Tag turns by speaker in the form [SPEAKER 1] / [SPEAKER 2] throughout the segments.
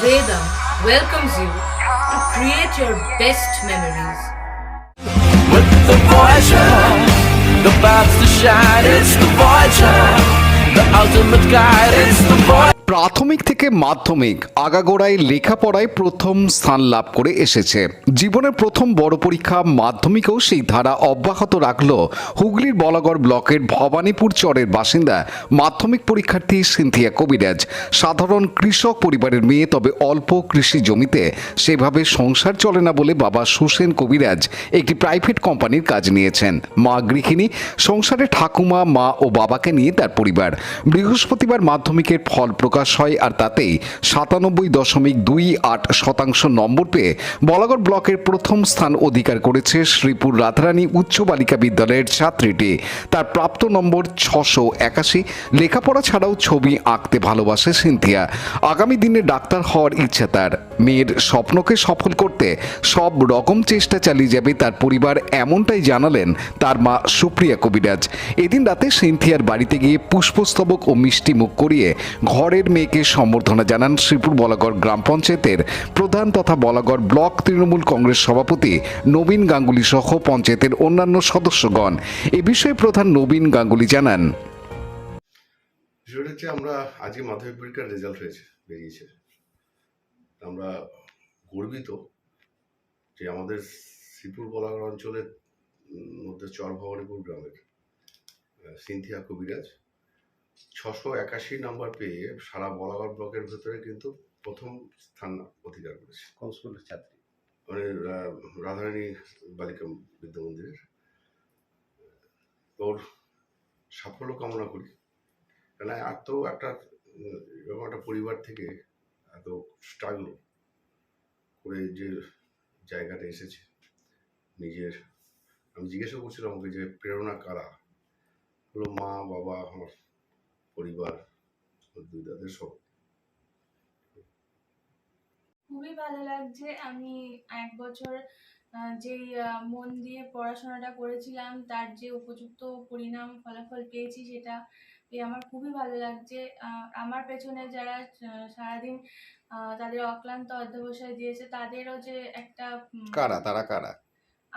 [SPEAKER 1] Vedam welcomes you to create your best memories.
[SPEAKER 2] With the Voyager, the paths to shine, it's the Voyager, the ultimate guide, it's the Voyager.
[SPEAKER 3] প্রাথমিক থেকে মাধ্যমিক আগাগোড়ায় লেখাপড়ায় প্রথম স্থান লাভ করে এসেছে। জীবনের প্রথম বড় পরীক্ষা মাধ্যমিকেও সেই ধারা অব্যাহত রাখল হুগলির বলাগড় ব্লকের ভবানীপুর চরের বাসিন্দা মাধ্যমিক পরীক্ষার্থী সিনথিয়া কবিরাজ। সাধারণ কৃষক পরিবারের মেয়ে, তবে অল্প কৃষি জমিতে সেভাবে সংসার চলে না বলে বাবা সুসেন কবিরাজ একটি প্রাইভেট কোম্পানির কাজ নিয়েছেন। মা গৃহিণী, সংসারে ঠাকুমা, মা ও বাবাকে নিয়ে তার পরিবার। বৃহস্পতিবার মাধ্যমিকের ফল প্রকাশ হয়, আর তাতেই 97.28% নম্বর পেয়ে বলাগড় ব্লকের প্রথম স্থান অধিকার করেছে শ্রীপুর রাধারানী উচ্চ বালিকা বিদ্যালয়ের ছাত্রীটি। তার প্রাপ্ত নম্বর 681। লেখাপড়া ছাড়াও ছবি আঁকতে ভালোবাসে সিনথিয়া। আগামী দিনে ডাক্তার হওয়ার ইচ্ছা তার। মেয়ের স্বপ্নকে সফল করতে সব রকম চেষ্টা চালিয়ে যাবে তার পরিবার, এমনটাই জানালেন তার মা সুপ্রিয়া কবিরাজ। এদিন রাতে সিনথিয়ার বাড়িতে গিয়ে পুষ্পস্তবক ও মিষ্টি মুখ করিয়ে ঘরের মেয়েকে সম্বর্ধনা জানান শ্রীপুর বলাগড় গ্রাম পঞ্চায়েতের প্রধান তথা বলাগড় ব্লক তৃণমূল কংগ্রেস সভাপতি নবীন গাঙ্গুলি সহ পঞ্চায়েতের অন্যান্য সদস্যগণ। এ বিষয়ে প্রধান নবীন গাঙ্গুলি জানান,
[SPEAKER 4] বিষয়টা হচ্ছে আমরা আজকে মাধ্যমিক পরীক্ষার রেজাল্ট বেরিয়েছে। আমরা গর্বিত যে আমাদের শ্রীপুর বলাগড় অঞ্চলের মধ্যে চর ভবানীপুর গ্রামের সিনথিয়া কবিরাজ 681 নাম্বার পেয়ে সারা বলাগড় ব্লকের ভেতরে কিন্তু প্রথম স্থান অধিকার করেছে।
[SPEAKER 5] কোন স্কুলের ছাত্রী?
[SPEAKER 4] মানে রাধারানী বালিকা বিদ্যা মন্দিরের। ওর সাফল্য কামনা করি, কেন এত এরকম একটা পরিবার থেকে এত স্ট্রাগল করে যে জায়গাটা এসেছে নিজের। আমি জিজ্ঞাসা করছিলাম আমাকে যে প্রেরণা কারা, হলো মা, বাবা, আমার পরিবার, দুই দাদের সব।
[SPEAKER 6] খুবই ভালো লাগছে। আমি 1 বছর যেই মন দিয়ে পড়াশোনাটা করেছিলাম তার যে উপযুক্ত পরিণাম ফলাফল পেয়েছি, সেটা পেয়ে আমার খুবই ভালো লাগছে। আমার পেছনে যারা সারাদিন তাদের অক্লান্ত অধ্যবসায় দিয়েছে, তাদেরও যে একটা
[SPEAKER 5] তারা কারা?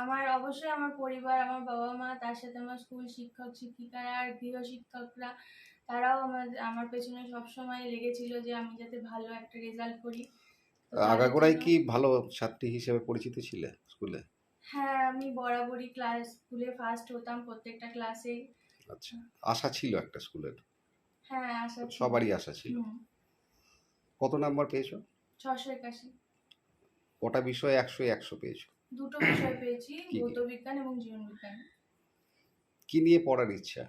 [SPEAKER 6] আমার অবশ্যই আমার পরিবার, আমার বাবা মা, তার সাথে আমার স্কুল শিক্ষক শিক্ষিকারা আর গৃহশিক্ষকরা, তারাও আমার পেছনে সবসময় লেগেছিল যে আমি যাতে ভালো একটা রেজাল্ট করি।
[SPEAKER 5] আগাগোড়ায় কি ভালো ছাত্রী হিসেবে পরিচিত ছিলে স্কুলে?
[SPEAKER 6] হ্যাঁ, আমি বরাবরই স্কুলে ফার্স্ট হতাম প্রত্যেকটা ক্লাসে।
[SPEAKER 5] আচ্ছা, আশা ছিল একটা স্কুলের?
[SPEAKER 6] হ্যাঁ, আশা ছিল,
[SPEAKER 5] সবারই আশা ছিল। কত নাম্বার পেয়েছো?
[SPEAKER 6] 681।
[SPEAKER 5] কটা বিষয়ে 100 পেয়েছো?
[SPEAKER 6] দুটো বিষয় পেয়েছি, ভৌত বিজ্ঞান এবং জীবন বিজ্ঞান।
[SPEAKER 5] কি নিয়ে পড়ার ইচ্ছা?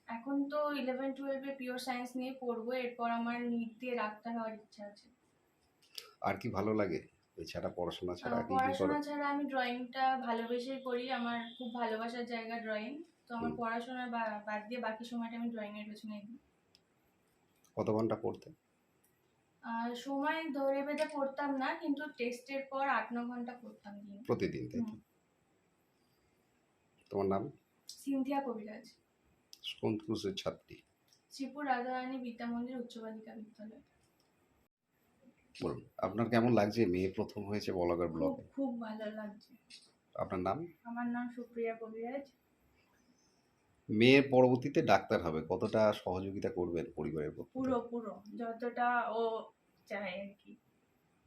[SPEAKER 6] এখন তো 11-12 পিওর সায়েন্স নিয়ে পড়বো। এরপর আমার নিট দিয়ে ডাক্তার হওয়ার ইচ্ছা আছে।
[SPEAKER 5] আর কি ভালো লাগে এছাড়া, পড়াশোনা ছাড়া কি কি করো?
[SPEAKER 6] পড়াশোনা ছাড়া আমি ড্রয়িংটা ভালোবেসেই করি। আমার খুব ভালোবাসার জায়গা ড্রয়িং। তো আমার পড়াশোনা বাদ দিয়ে বাকি সময়টা আমি ড্রয়িং এর পেছনে দিই।
[SPEAKER 5] কত ঘন্টা পড়তে?
[SPEAKER 6] সময় ধরে বেঁধে পড়তাম না, কিন্তু টেস্টের পর 8-9 ঘন্টা পড়তাম দিনে
[SPEAKER 5] প্রতিদিন, তাই তো? তোমার নাম?
[SPEAKER 6] সিনথিয়া কবিরাজ।
[SPEAKER 5] কোন স্কুলের ছাত্রী?
[SPEAKER 6] শ্রীপুর রাধারানী বিদ্যা মন্দির উচ্চ বালিকা বিদ্যালয়।
[SPEAKER 5] বলুন, আপনার কেমন লাগছে মেয়ে প্রথম হয়েছে বলাগড় ব্লকে?
[SPEAKER 6] খুব ভালো লাগছে।
[SPEAKER 5] আপনার নাম?
[SPEAKER 6] আমার নাম সুপ্রিয়া কবিরাজ।
[SPEAKER 5] মেয়ের পরবর্তীতে ডাক্তার হবে, কতটা সহযোগিতা করবেন পরিবারের পক্ষ থেকে?
[SPEAKER 6] পুরো যতটা ও চায় আর কি।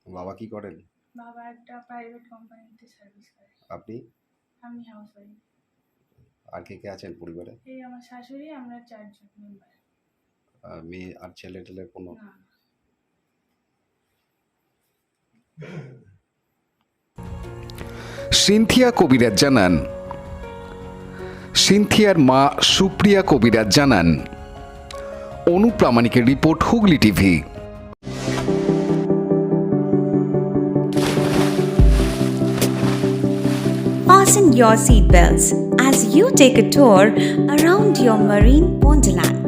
[SPEAKER 5] বাবা কি করেন?
[SPEAKER 6] বাবা একটা প্রাইভেট কোম্পানিতে সার্ভিস করে।
[SPEAKER 5] আপনি?
[SPEAKER 6] আমি হাউস ওয়াইফ।
[SPEAKER 5] আর কে কে আছেন পরিবারে?
[SPEAKER 6] এই আমার শাশুড়ি, আমরা 4 জন মেম্বার।
[SPEAKER 5] মেয়ে আর ছেলে কোনো?
[SPEAKER 6] না।
[SPEAKER 3] সিনথিয়া কবিরাজ জানান। সিনথিয়ার মা সুপ্রিয়া কবিরাজ জানান। অনুপ প্রামাণিকের report, Hooghly TV.
[SPEAKER 7] Fasten your seatbelts as you take a tour around your marine wonderland.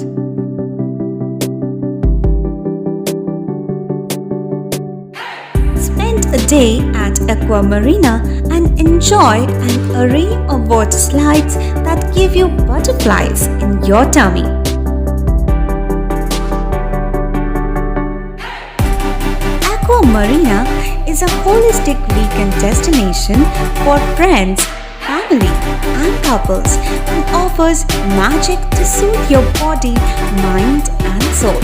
[SPEAKER 7] Spend a day at Aqua Marina and enjoy an array of water slides that give you butterflies in your tummy. Aqua Marina is a holistic weekend destination for friends, family, and couples and offers magic to soothe your body, mind, and soul.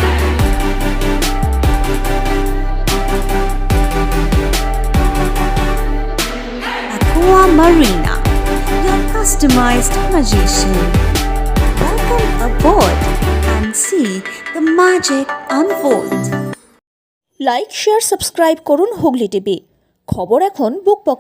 [SPEAKER 7] Aqua Marina, your customized magician. Welcome aboard and see the magic unfold.
[SPEAKER 8] Like share subscribe করুন Hooghly TV. খবর এখন বুক pocket.